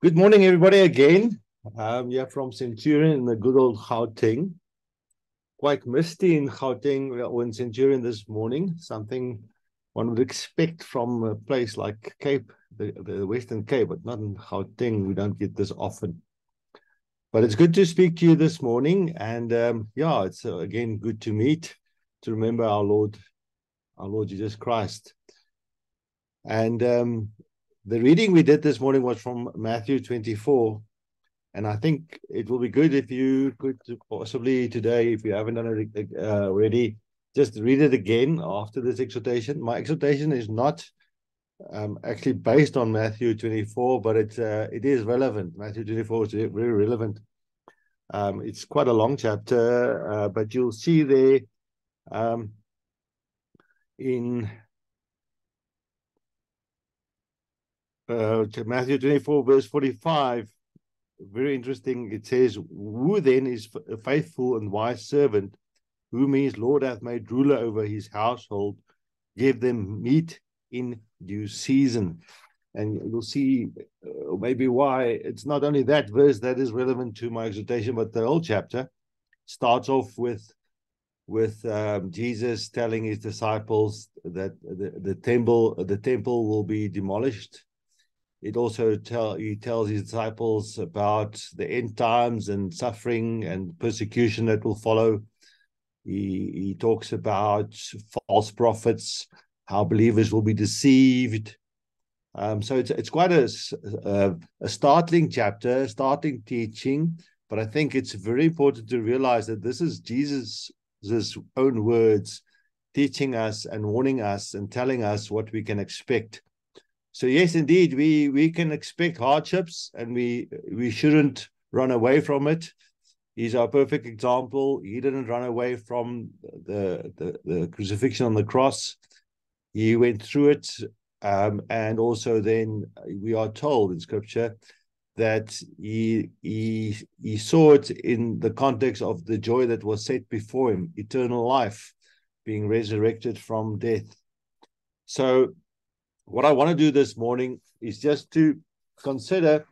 Good morning, everybody, again. Yeah, from Centurion in the good old Gauteng. Quite misty in Gauteng or in Centurion this morning. Something one would expect from a place like Cape, the Western Cape, but not in Gauteng. We don't get this often. But it's good to speak to you this morning. And yeah, it's again good to meet, to remember our Lord Jesus Christ. And the reading we did this morning was from Matthew 24. And I think it will be good if you could possibly today, if you haven't done it already, just read it again after this exhortation. My exhortation is not actually based on Matthew 24, but it is relevant. Matthew 24 is very relevant. It's quite a long chapter, but you'll see there in Matthew 24, verse 45, very interesting. It says, "Who then is a faithful and wise servant, whom his Lord hath made ruler over his household, give them meat in due season." And you'll see maybe why it's not only that verse that is relevant to my exhortation, but the whole chapter starts off with Jesus telling his disciples that the temple will be demolished. It also he tells his disciples about the end times and suffering and persecution that will follow. He talks about false prophets, how believers will be deceived. So it's quite a startling chapter, starting teaching. But I think it's very important to realize that this is Jesus' own words teaching us and warning us and telling us what we can expect. So yes, indeed, we can expect hardships, and we shouldn't run away from it. He's our perfect example. He didn't run away from the crucifixion on the cross. He went through it, and also then we are told in Scripture that he saw it in the context of the joy that was set before him, eternal life, being resurrected from death. So what I want to do this morning is just to consider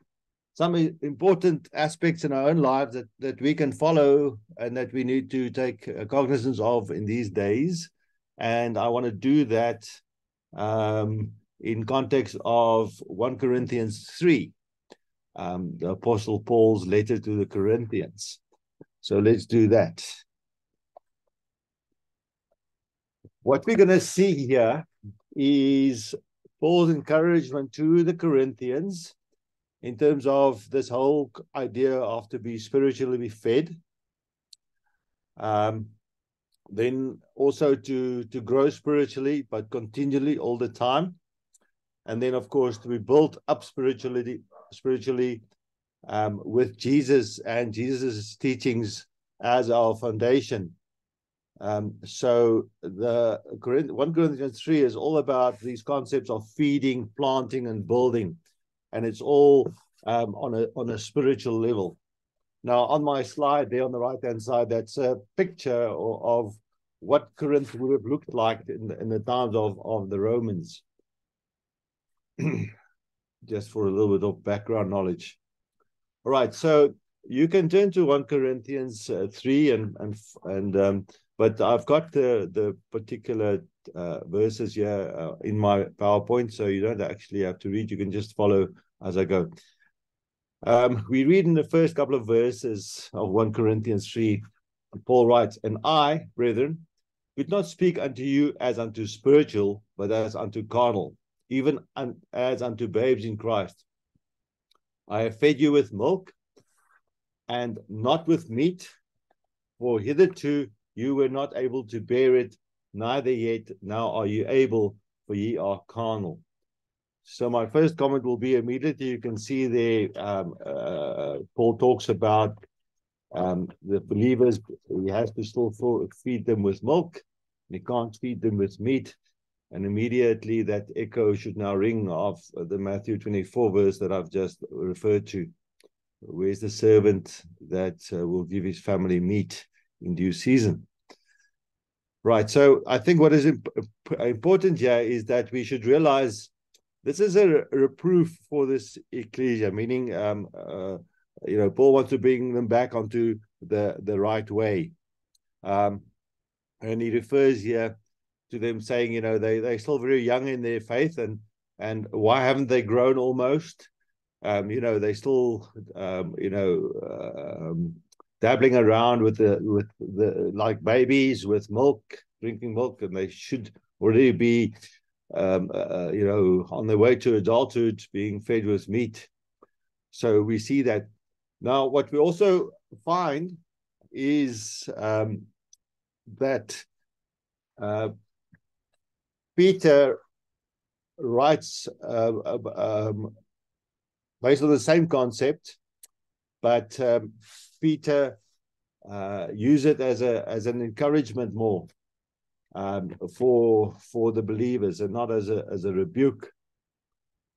some important aspects in our own lives that we can follow and that we need to take cognizance of in these days. And I want to do that in context of 1 Corinthians 3, the Apostle Paul's letter to the Corinthians. So let's do that. What we're going to see here is Paul's encouragement to the Corinthians in terms of this whole idea of to be spiritually fed. Then also to grow spiritually, but continually all the time. And then, of course, to be built up spiritually with Jesus and Jesus' teachings as our foundation. So the 1 Corinthians 3 is all about these concepts of feeding, planting, and building, and it's all on a spiritual level. Now, on my slide there on the right-hand side, that's a picture of what Corinth would have looked like in the times of the Romans. Just for a little bit of background knowledge. All right, so you can turn to 1 Corinthians 3 but I've got the particular verses here in my PowerPoint, so you don't actually have to read. You can just follow as I go. We read in the first couple of verses of 1 Corinthians 3, Paul writes, "And I, brethren, did not speak unto you as unto spiritual, but as unto carnal, even as unto babes in Christ. I have fed you with milk and not with meat, for hitherto you were not able to bear it, neither yet now are you able, for ye are carnal." So my first comment will be immediately, you can see there, Paul talks about the believers. He has to still feed them with milk. He can't feed them with meat. And immediately that echo should now ring of the Matthew 24 verse that I've just referred to. Where's the servant that will give his family meat in due season? Right. So I think what is important here is that we should realize This is a reproof for this ecclesia, meaning, Paul wants to bring them back onto the right way. And he refers here to them saying, they're still very young in their faith, and why haven't they grown almost? They still, dabbling around with the like babies with milk, drinking milk, and they should already be, on their way to adulthood, being fed with meat. So we see that. Now, what we also find is that Peter writes based on the same concept, but Peter used it as an encouragement more for the believers, and not as a rebuke.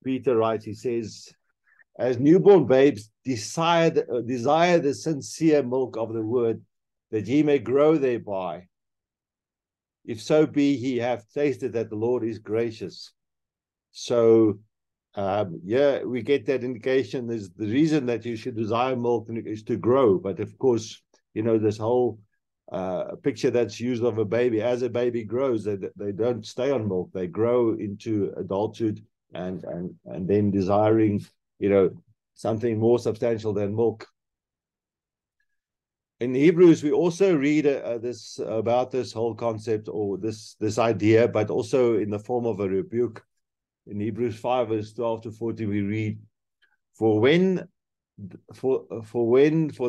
Peter writes, he says, as newborn babes desire the sincere milk of the word, that ye may grow thereby. If so be ye have tasted that the Lord is gracious. So, we get that indication. There's the reason that you should desire milk is to grow. But of course, this whole picture that's used of a baby, as a baby grows, they don't stay on milk. They grow into adulthood and then desiring, something more substantial than milk. In Hebrews, we also read about this whole concept, or this idea, but also in the form of a rebuke. In Hebrews 5, verse 12 to 14, we read, For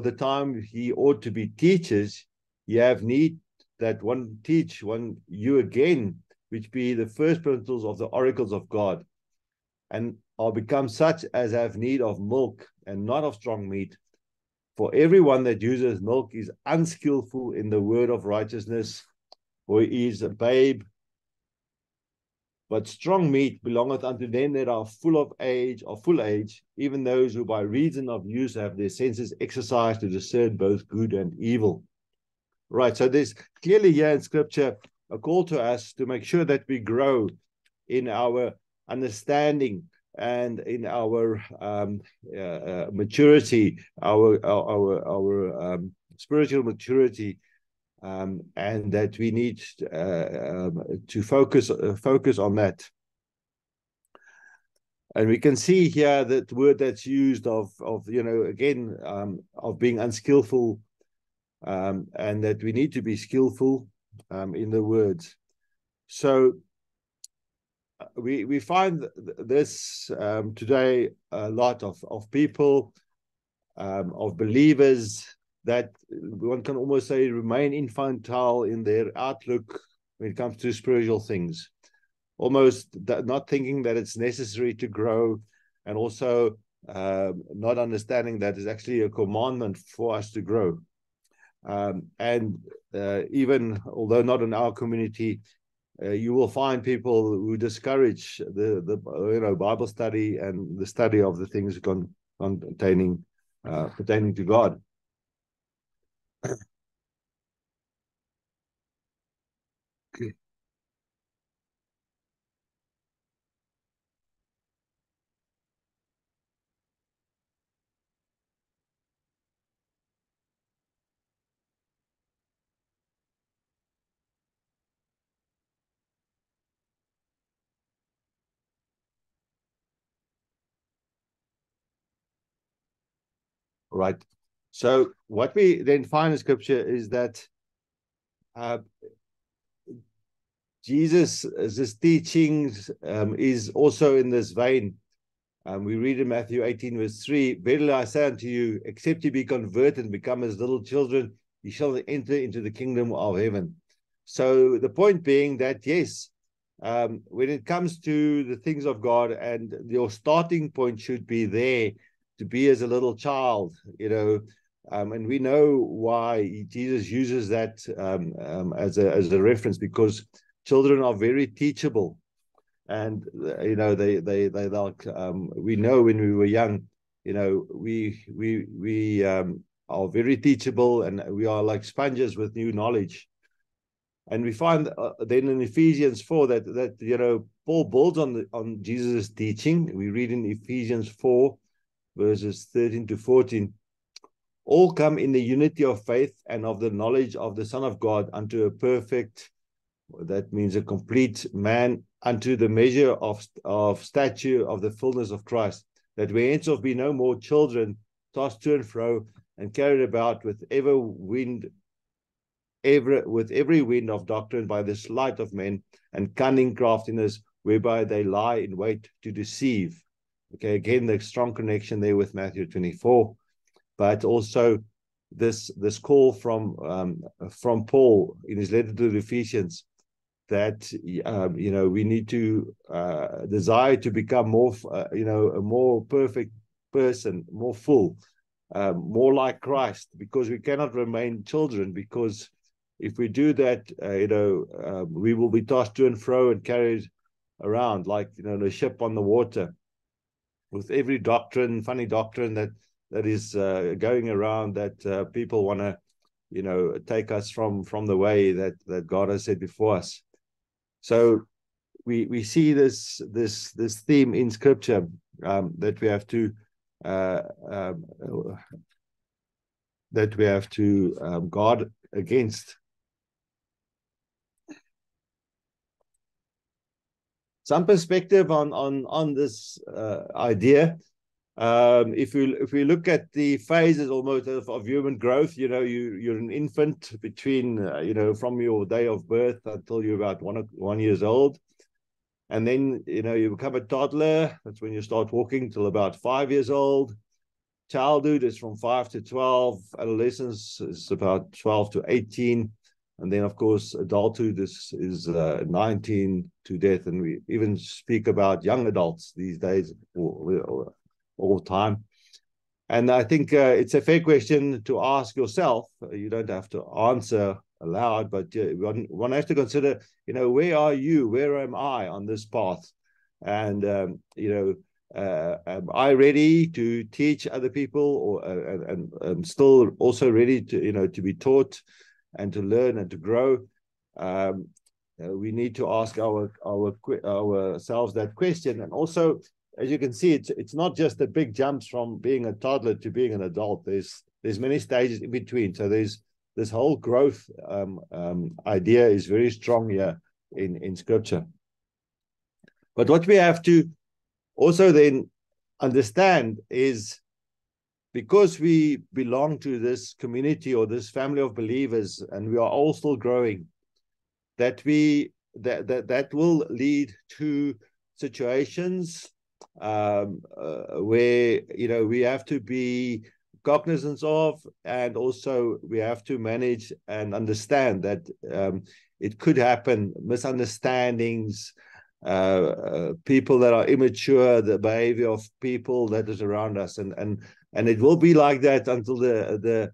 the time ye ought to be teachers, ye have need that one teach you again, which be the first principles of the oracles of God, and are become such as have need of milk, and not of strong meat. For everyone that uses milk is unskillful in the word of righteousness, for he is a babe. But strong meat belongeth unto them that are full age, even those who by reason of use have their senses exercised to discern both good and evil. Right, so there's clearly here in Scripture a call to us to make sure that we grow in our understanding and in our maturity, our spiritual maturity, and that we need to focus on that. And we can see here that word that's used of being unskillful, and that we need to be skillful in the words. So we find this today, a lot of people, of believers, that one can almost say remain infantile in their outlook when it comes to spiritual things, almost not thinking that it's necessary to grow, and also not understanding that it's actually a commandment for us to grow. And even although not in our community, you will find people who discourage the Bible study and the study of the things pertaining to God. Okay. Right. So what we then find in Scripture is that Jesus' teachings is also in this vein. We read in Matthew 18, verse 3, Verily I say unto you, except ye be converted and become as little children, ye shall enter into the kingdom of heaven. So the point being that, yes, when it comes to the things of God, and your starting point should be there to be as a little child, and we know why Jesus uses that as a reference, because children are very teachable. And they like we know when we were young, we are very teachable, and we are like sponges with new knowledge. And we find then in Ephesians 4 that Paul builds on Jesus' teaching. We read in Ephesians 4, verses 13 to 14. All come in the unity of faith and of the knowledge of the Son of God unto a perfect, that means a complete man, unto the measure of stature of the fullness of Christ, that we henceforth be no more children, tossed to and fro, and carried about with every wind of doctrine by the sleight of men and cunning craftiness, whereby they lie in wait to deceive. Okay, again, the strong connection there with Matthew 24, but also this call from Paul in his letter to the Ephesians, that we need to desire to become more a more perfect person, more full, more like Christ, because we cannot remain children, because if we do that, we will be tossed to and fro and carried around like the ship on the water, with every doctrine, funny doctrine that is going around, that people want to take us from the way that God has set before us. So we see this theme in Scripture, that we have to guard against. Some perspective on this idea. If we look at the phases almost of human growth, you're an infant between from your day of birth until you're about 1 year old, and then you become a toddler. That's when you start walking, till about 5 years old. Childhood is from 5 to 12. Adolescence is about 12 to 18. And then, of course, adulthood is 19 to death. And we even speak about young adults these days all the time. And I think it's a fair question to ask yourself. You don't have to answer aloud, but one has to consider, where are you? Where am I on this path? And, am I ready to teach other people, and I'm still also ready to, to be taught and to learn and to grow? We need to ask ourselves that question. And also, as you can see, it's not just the big jumps from being a toddler to being an adult. There's many stages in between. So there's this whole growth idea is very strong here in Scripture. But what we have to also then understand is, because we belong to this community or this family of believers, and we are all still growing, that will lead to situations where we have to be cognizant of, and also we have to manage and understand that it could happen, misunderstandings, people that are immature, the behavior of people that is around us, and it will be like that until the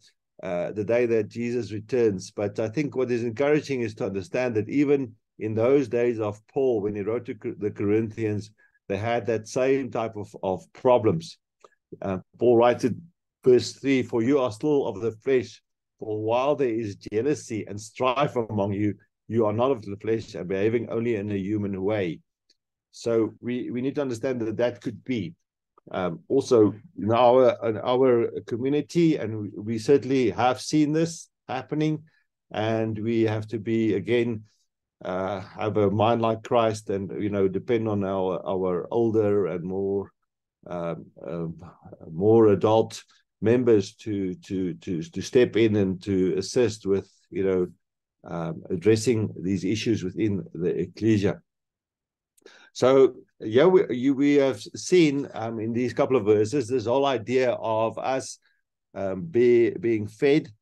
day that Jesus returns. But I think what is encouraging is to understand that even in those days of Paul, when he wrote to the Corinthians, they had that same type of problems. Paul writes in verse 3, "For you are still of the flesh, for while there is jealousy and strife among you, you are not of the flesh and behaving only in a human way." So we need to understand that could be also in our community, and we certainly have seen this happening, and we have to be, again, have a mind like Christ, and depend on our older and more adult members to step in and to assist with addressing these issues within the ecclesia. So we have seen in these couple of verses this whole idea of us being fed,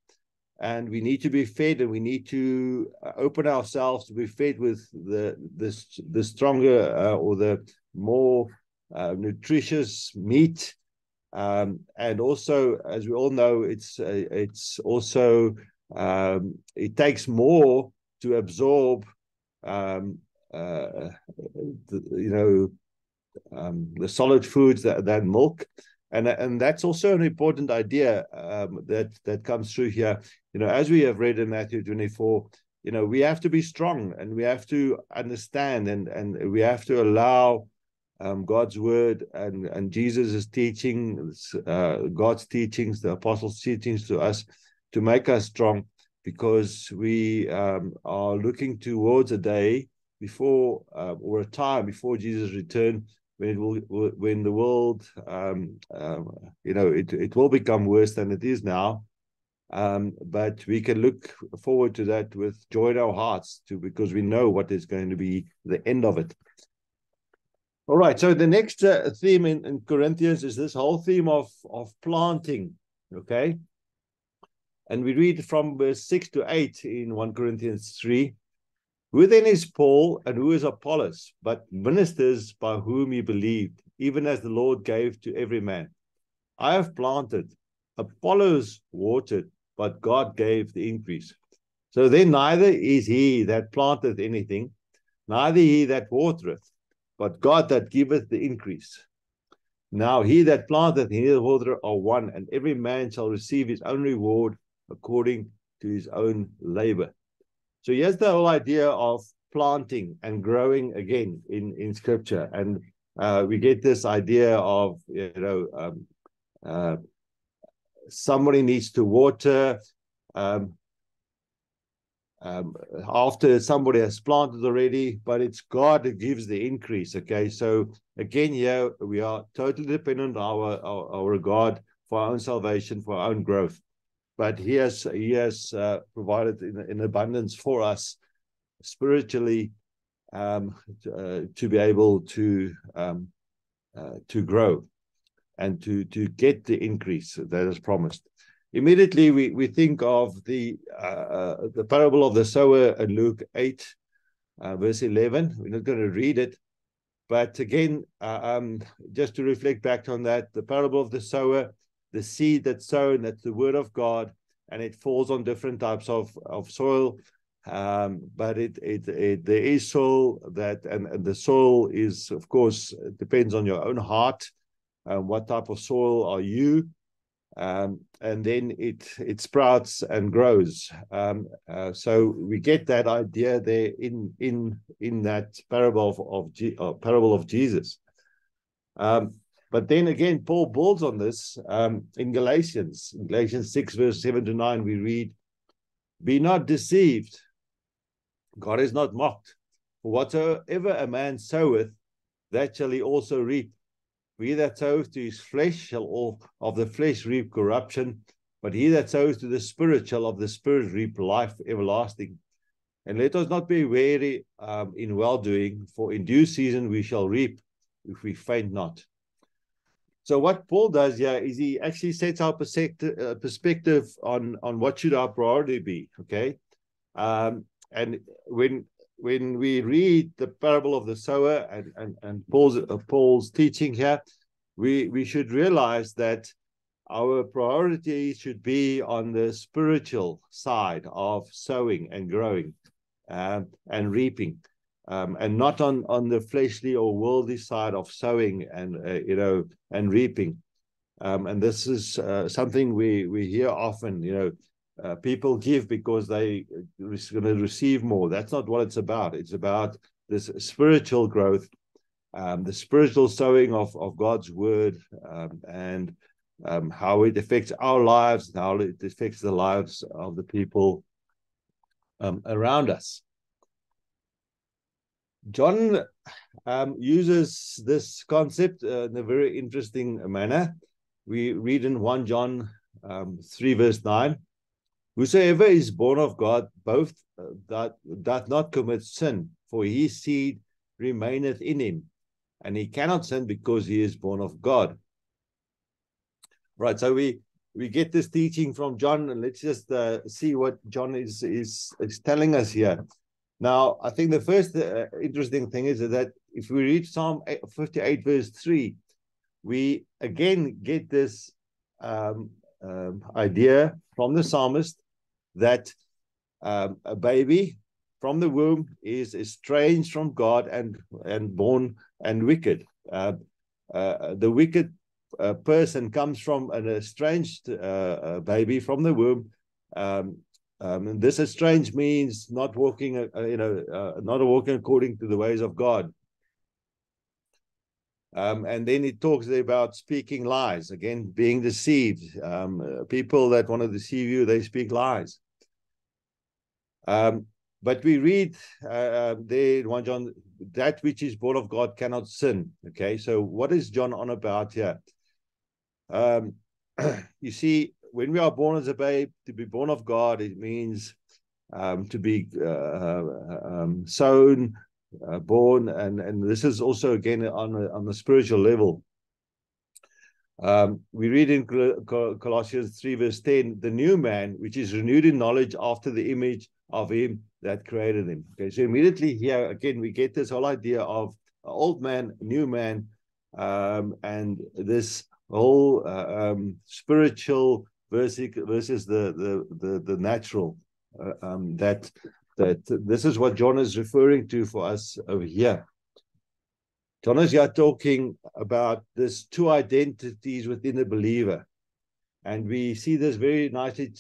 and we need to be fed, and we need to open ourselves to be fed with the stronger or the more nutritious meat, and also, as we all know, it's also it takes more to absorb the solid foods than milk, and that's also an important idea that comes through here. As we have read in Matthew 24, we have to be strong, and we have to understand, and we have to allow God's word and Jesus' teachings, God's teachings, the apostles' teachings to us, to make us strong, because we are looking towards a day before, or a time before Jesus' return, when the world, it will become worse than it is now. But we can look forward to that with joy in our hearts, because we know what is going to be the end of it. All right, so the next theme in Corinthians is this whole theme of planting, okay? And we read from verse 6 to 8 in 1 Corinthians 3. Who then is Paul, and who is Apollos, but ministers by whom you believed, even as the Lord gave to every man? I have planted, Apollos watered, but God gave the increase. So then neither is he that planteth anything, neither he that watereth, but God that giveth the increase. Now he that planteth and he that watereth are one, and every man shall receive his own reward according to his own labor. So here's the whole idea of planting and growing again in Scripture. And we get this idea of, somebody needs to water after somebody has planted already, but it's God that gives the increase. Okay, so again, here we are totally dependent on our God for our own salvation, for our own growth. But he has provided in abundance for us spiritually, to be able to grow and to get the increase that is promised. Immediately we think of the parable of the sower in Luke 8, verse 11. We're not going to read it, but again, just to reflect back on that, the parable of the sower, the seed that's sown, that's the word of God, and it falls on different types of soil. But there is soil that, and the soil is, of course, depends on your own heart. What type of soil are you? And then it sprouts and grows. So we get that idea there in that parable of Jesus. But then again, Paul builds on this in Galatians 6, verse 7 to 9. We read, "Be not deceived, God is not mocked. For whatsoever a man soweth, that shall he also reap. For he that soweth to his flesh shall all of the flesh reap corruption, but he that sows to the Spirit shall of the Spirit reap life everlasting. And let us not be weary in well-doing, for in due season we shall reap if we faint not." So what Paul does here is he actually sets our perspective on what should our priority be, okay? And when we read the parable of the sower and Paul's teaching here, we should realize that our priority should be on the spiritual side of sowing and growing and reaping, and not on the fleshly or worldly side of sowing and reaping. And this is something we hear often. People give because they are going to receive more. That's not what it's about. It's about this spiritual growth, the spiritual sowing of God's word, and how it affects our lives and how it affects the lives of the people around us. John uses this concept in a very interesting manner. We read in 1 John 3, verse 9, "Whosoever is born of God, both that doth not commit sin, for his seed remaineth in him, and he cannot sin because he is born of God." Right, so we get this teaching from John, and let's just see what John is telling us here. Now, I think the first interesting thing is that if we read Psalm 58, verse 3, we again get this idea from the psalmist that a baby from the womb is estranged from God and born and wicked. The wicked person comes from an estranged baby from the womb, And this estranged means not walking, not walking according to the ways of God. And then it talks about speaking lies, again, being deceived. People that want to deceive you, they speak lies. But we read there in 1 John, that which is born of God cannot sin. Okay, so what is John on about here? You see, when we are born as a babe, to be born of God, it means to be sown, born, and this is also again on the spiritual level. We read in Colossians 3 verse 10, the new man, which is renewed in knowledge after the image of him that created him. Okay, so immediately here again we get this whole idea of old man, new man, and this whole spiritual versus the natural. That this is what John is referring to for us over here. John is here talking about this two identities within the believer. And we see this very nicely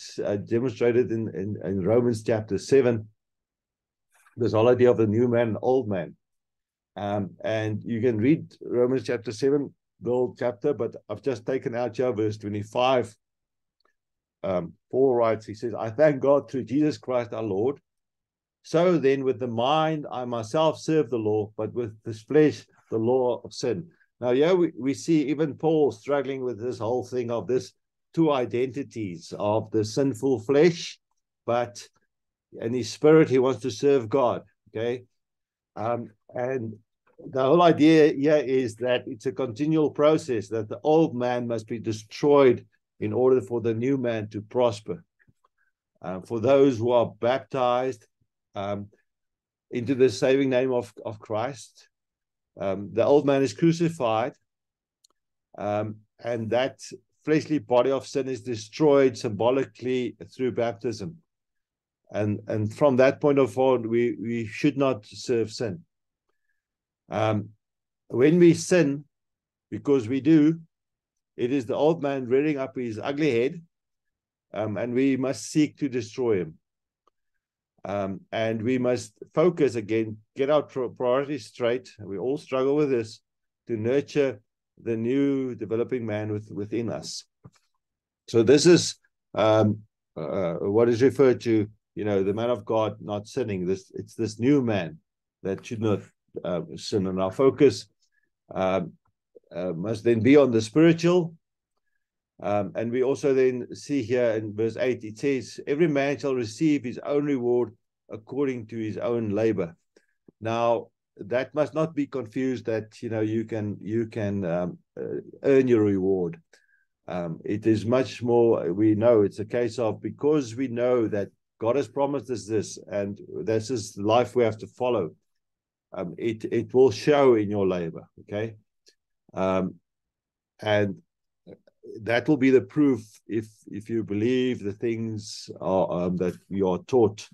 demonstrated in Romans chapter 7, this whole idea of the new man and old man. And you can read Romans chapter 7, the whole chapter, but I've just taken out here verse 25. Paul writes, he says, I thank God through Jesus Christ our Lord. So then with the mind, I myself serve the law, but with this flesh, the law of sin. Now, yeah, we see even Paul struggling with this whole thing of this two identities of the sinful flesh, but in his spirit, he wants to serve God. Okay. And the whole idea here is that it's a continual process, that the old man must be destroyed in order for the new man to prosper. For those who are baptized into the saving name of Christ, the old man is crucified, and that fleshly body of sin is destroyed symbolically through baptism. And from that point of forward, we should not serve sin. When we sin, because we do, it is the old man rearing up his ugly head, and we must seek to destroy him. And we must focus again, get our priorities straight. We all struggle with this, to nurture the new developing man within us. So this is what is referred to, the man of God not sinning. It's this new man that should not sin. And our focus must then be on the spiritual. And we also then see here in verse 8, it says, every man shall receive his own reward according to his own labor. Now, that must not be confused that, you can earn your reward. It is much more, we know it's a case of, because we know that God has promised us this, and this is the life we have to follow. It will show in your labor, okay? And that will be the proof if you believe the things are, that you are taught.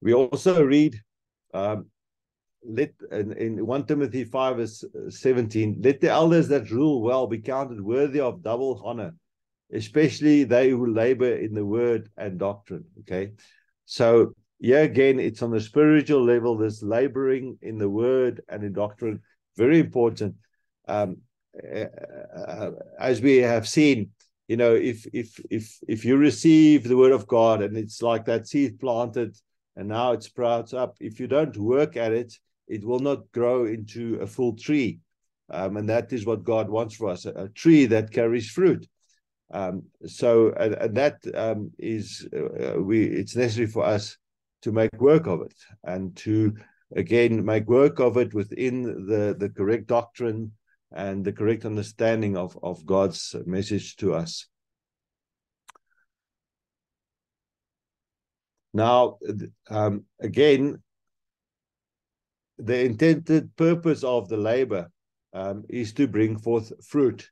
We also read in 1 Timothy 5 verse 17, let the elders that rule well be counted worthy of double honor, especially they who labor in the word and doctrine. Okay, so here again, it's on the spiritual level, this laboring in the word and in doctrine, very important. As we have seen, if you receive the word of God and it's like that seed planted and now it sprouts up, if you don't work at it, it will not grow into a full tree. And that is what God wants for us, a tree that carries fruit. So that is, it's necessary for us to make work of it, and to, again, make work of it within the correct doctrine and the correct understanding of God's message to us. Now, again, the intended purpose of the labor is to bring forth fruit.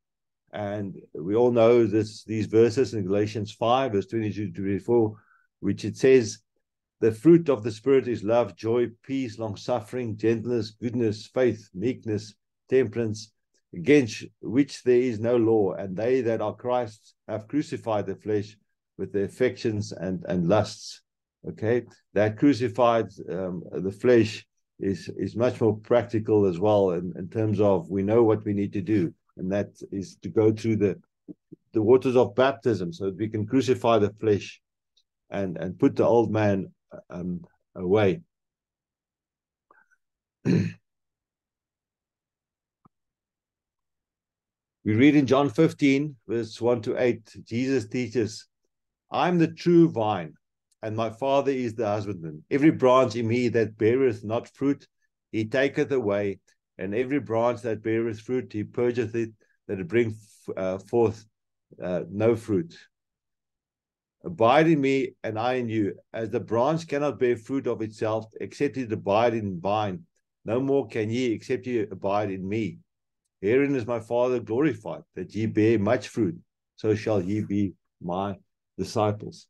And we all know these verses in Galatians 5, verse 22 to 24, which it says, the fruit of the Spirit is love, joy, peace, long-suffering, gentleness, goodness, faith, meekness, temperance. against which there is no law, and they that are Christ have crucified the flesh with the affections and lusts. Okay, that crucified the flesh is much more practical as well in terms of we know what we need to do, and that is to go through the waters of baptism so that we can crucify the flesh and put the old man away. We read in John 15, verse 1 to 8, Jesus teaches, I'm the true vine, and my Father is the husbandman. Every branch in me that beareth not fruit, he taketh away, and every branch that beareth fruit, he purgeth it, that it bring forth no fruit. Abide in me, and I in you. As the branch cannot bear fruit of itself, except it abide in the vine, no more can ye, except ye abide in me. Herein is my Father glorified, that ye bear much fruit, so shall ye be my disciples.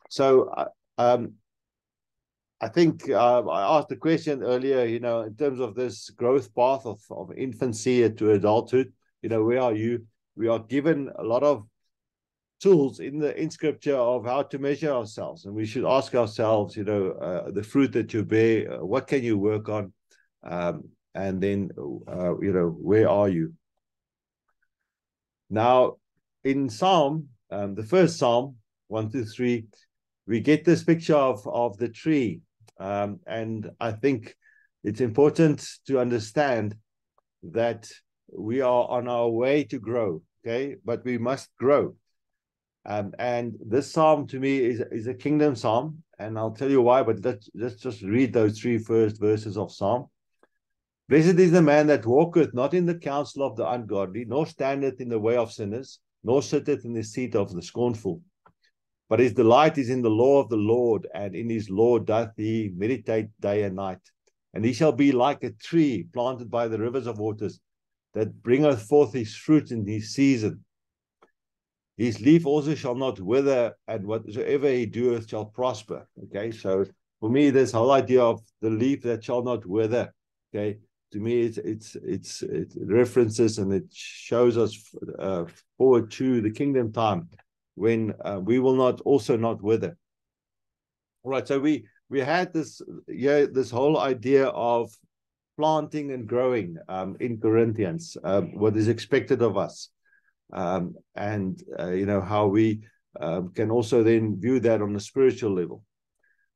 So I think I asked the question earlier, in terms of this growth path of infancy to adulthood, where are you? We are given a lot of tools in Scripture of how to measure ourselves, and we should ask ourselves, the fruit that you bear, what can you work on? And then, where are you? Now, in Psalm, the first Psalm, 1 to 3, we get this picture of the tree. And I think it's important to understand that we are on our way to grow, okay? But we must grow. And this Psalm, to me, is a kingdom Psalm. And I'll tell you why, but let's just read those three first verses of Psalm. Blessed is the man that walketh not in the counsel of the ungodly, nor standeth in the way of sinners, nor sitteth in the seat of the scornful. But his delight is in the law of the Lord, and in his law doth he meditate day and night. And he shall be like a tree planted by the rivers of waters, that bringeth forth his fruit in his season. His leaf also shall not wither, and whatsoever he doeth shall prosper. Okay, so for me, this whole idea of the leaf that shall not wither, okay, to me, it references and it shows us forward to the kingdom time when we will not wither. All right, so we had this whole idea of planting and growing in Corinthians, what is expected of us, and how we can also then view that on a spiritual level.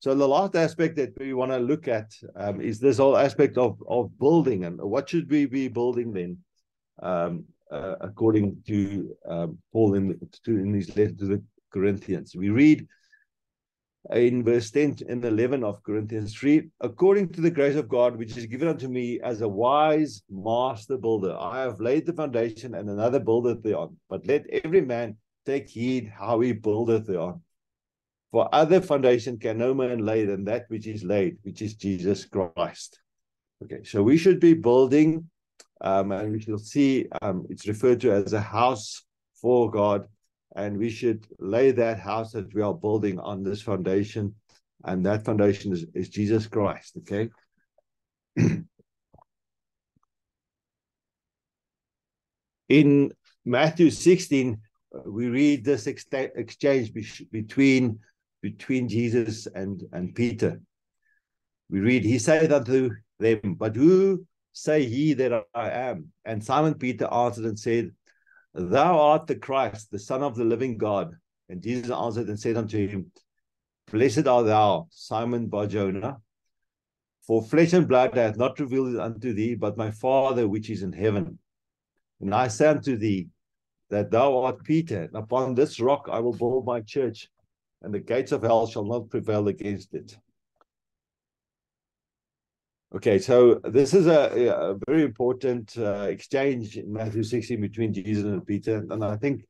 So the last aspect that we want to look at is this whole aspect of building, and what should we be building then, according to Paul in his letter to the Corinthians. We read in verse 10 and 11 of Corinthians 3, according to the grace of God, which is given unto me as a wise master builder, I have laid the foundation, and another buildeth thereon. But let every man take heed how he buildeth thereon. For other foundation can no man lay than that which is laid, which is Jesus Christ. Okay, so we should be building, and we shall see it's referred to as a house for God, and we should lay that house that we are building on this foundation, and that foundation is Jesus Christ. Okay. In Matthew 16, we read this exchange between Jesus and Peter. We read, he saith unto them, but who say ye that I am? And Simon Peter answered and said, thou art the Christ, the Son of the living God. And Jesus answered and said unto him, blessed art thou, Simon Bar-Jonah, for flesh and blood hath not revealed it unto thee, but my Father which is in heaven. And I say unto thee, that thou art Peter, and upon this rock I will build my church, and the gates of hell shall not prevail against it. Okay, so this is a very important exchange in Matthew 16 between Jesus and Peter. And I think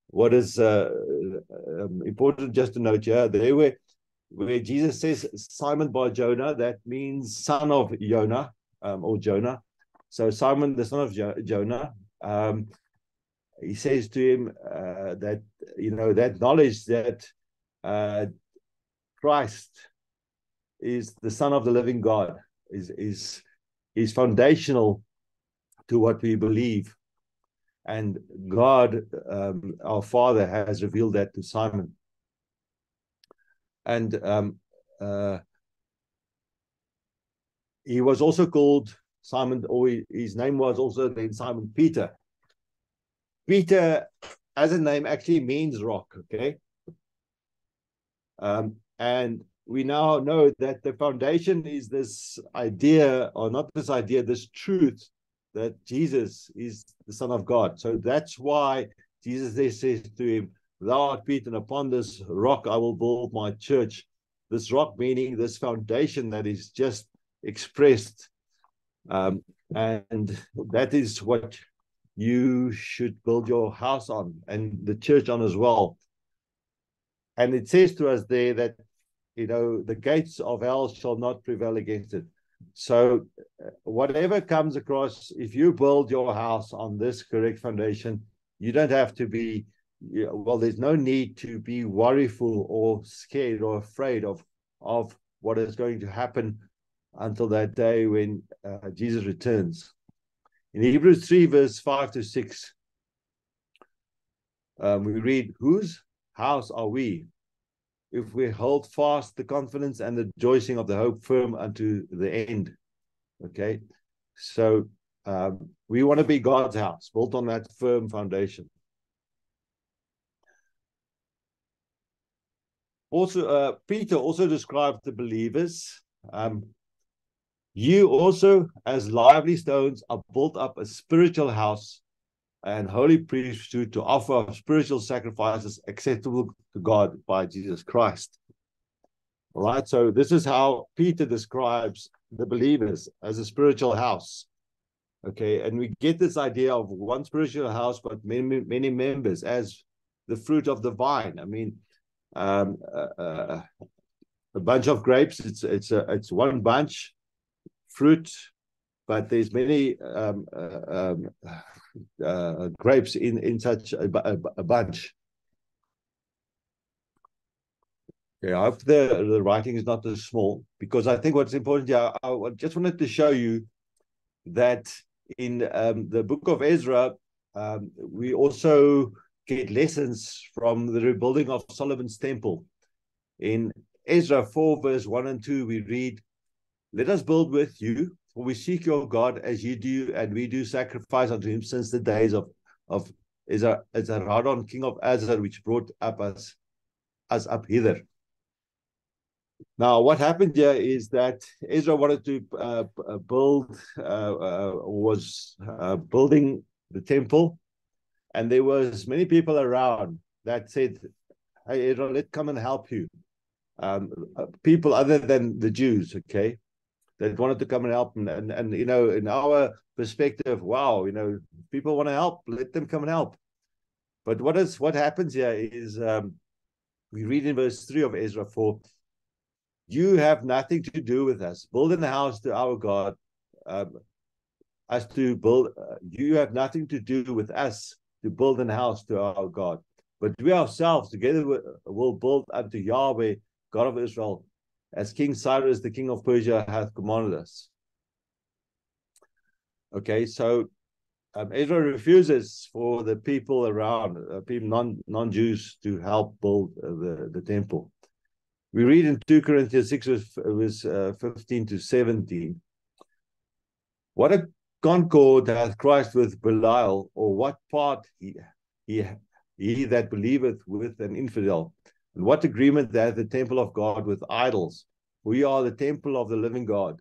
what is important just to note here, there where Jesus says Simon Bar-Jonah, that means son of Jonah, or Jonah. So Simon, the son of Jonah, he says to him that, that knowledge that Christ is the Son of the living God is foundational to what we believe And God, our Father, has revealed that to Simon. And he was also called Simon, or his name was also then Simon Peter. Peter, as a name, actually means rock, okay? And we now know that the foundation is this idea, or not this idea, this truth that Jesus is the Son of God. So that's why Jesus says to him, "Thou art Peter, and upon this rock I will build my church." This rock meaning this foundation that is just expressed. And that is what you should build your house on, and the church on as well. And it says to us there that, the gates of hell shall not prevail against it. So whatever comes across, if you build your house on this correct foundation, you don't have to be, there's no need to be worryful or scared or afraid of what is going to happen until that day when Jesus returns. In Hebrews 3, verse 5 to 6, we read, "Whose house are we, if we hold fast the confidence and the rejoicing of the hope firm unto the end?" Okay, so we want to be God's house, built on that firm foundation. Also, Peter also described the believers. You also, as lively stones, are built up a spiritual house and holy priesthood to offer spiritual sacrifices acceptable to God by Jesus Christ. All right, so this is how Peter describes the believers, as a spiritual house. Okay, and we get this idea of one spiritual house, but many members, as the fruit of the vine. I mean, a bunch of grapes, it's one bunch fruit, but there's many grapes in such a bunch. Okay, I hope the writing is not too small, because I think what's important here, I just wanted to show you that in the book of Ezra, we also get lessons from the rebuilding of Solomon's temple. In Ezra 4, verse 1 and 2, we read, "Let us build with you, for we seek your God as you do, and we do sacrifice unto him since the days of Esarhaddon, king of Assur, which brought us up hither." Now, what happened here is that Ezra wanted to was building the temple, and there was many people around that said, "Hey, Ezra, let's come and help you." People other than the Jews, okay, that wanted to come and help. And in our perspective, wow, people want to help, let them come and help. But what happens here is, we read in verse 3 of Ezra 4, "You have nothing to do with us building a house to our God, us to build. You have nothing to do with us to build a house to our God, but we ourselves together will build unto Yahweh, God of Israel, as King Cyrus, the king of Persia, hath commanded us." Okay, so Ezra refuses for the people around, people non-Jews, to help build the temple. We read in 2 Corinthians 6, verse 15 to 17, "What a concord hath Christ with Belial, or what part he that believeth with an infidel? And what agreement hath the temple of God with idols? We are the temple of the living God.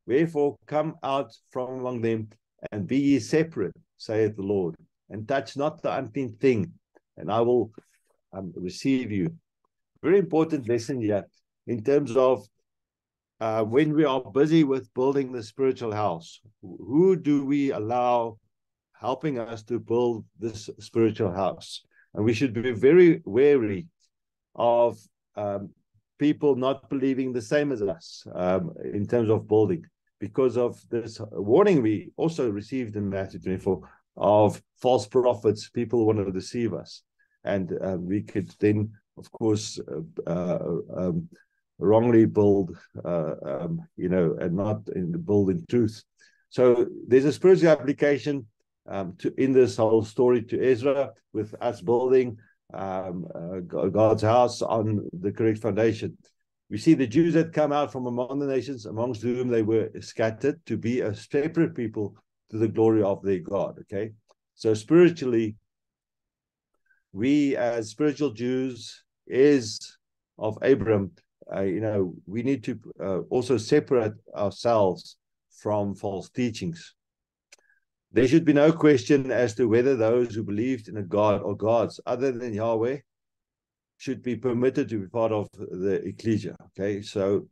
Wherefore come out from among them, and be ye separate, saith the Lord, and touch not the unclean thing, and I will receive you." Very important lesson here in terms of when we are busy with building the spiritual house, who do we allow helping us to build this spiritual house? And we should be very wary of people not believing the same as us in terms of building, because of this warning we also received in Matthew 24 of false prophets, people who want to deceive us. And we could then, of course, wrongly build, and not build in truth. So there's a spiritual application in this whole story to Ezra, with us building God's house on the correct foundation. We see the Jews that come out from among the nations, amongst whom they were scattered, to be a separate people to the glory of their God. Okay, so spiritually, we as spiritual Jews, heirs of Abraham, we need to also separate ourselves from false teachings. There should be no question as to whether those who believed in a God or gods other than Yahweh should be permitted to be part of the ecclesia. Okay, so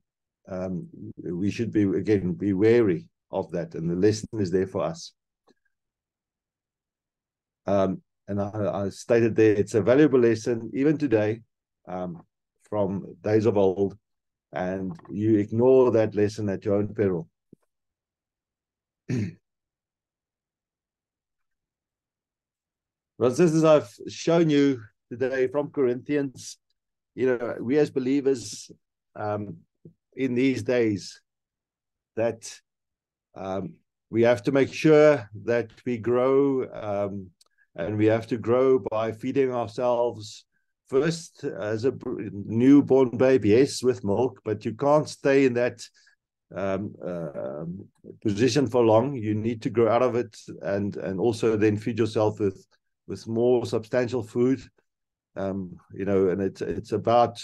we should be wary of that, and the lesson is there for us. And I stated there, it's a valuable lesson even today, from days of old, and you ignore that lesson at your own peril. Brothers and sisters, I've shown you today from Corinthians, we as believers in these days, that we have to make sure that we grow, and we have to grow by feeding ourselves first as a newborn baby, yes, with milk, but you can't stay in that position for long. You need to grow out of it, and also then feed yourself with more substantial food. And it's about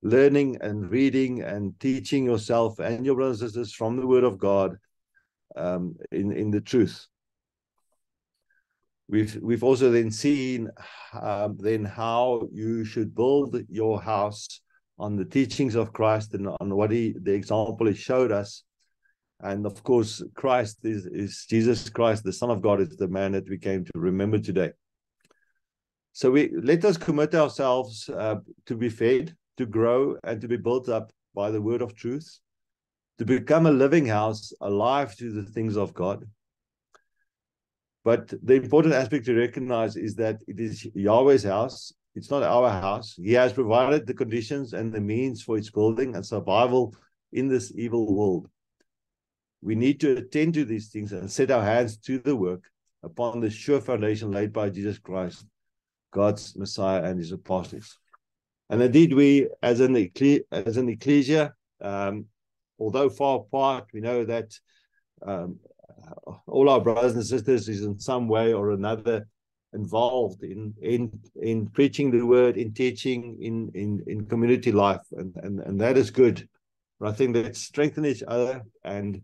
learning and reading and teaching yourself and your brothers and sisters from the Word of God, in the truth. We've also then seen then how you should build your house on the teachings of Christ and on what the example he showed us. And of course, Christ is Jesus Christ, the Son of God, is the man that we came to remember today. So let us commit ourselves to be fed, to grow, and to be built up by the word of truth, to become a living house, alive to the things of God. But the important aspect to recognize is that it is Yahweh's house. It's not our house. He has provided the conditions and the means for its building and survival in this evil world. We need to attend to these things and set our hands to the work upon the sure foundation laid by Jesus Christ, God's Messiah and his apostles. And indeed, we, as an ecclesia, although far apart, we know that all our brothers and sisters is in some way or another involved in preaching the word, in teaching, in community life, and that is good. But I think that strengthen each other, and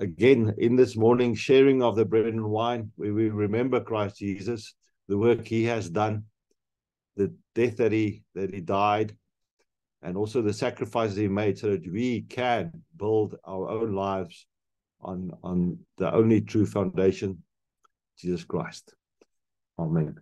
again, in this morning sharing of the bread and wine, where we remember Christ Jesus, the work he has done, the death that he died, and also the sacrifices he made, so that we can build our own lives on the only true foundation, Jesus Christ. Amen.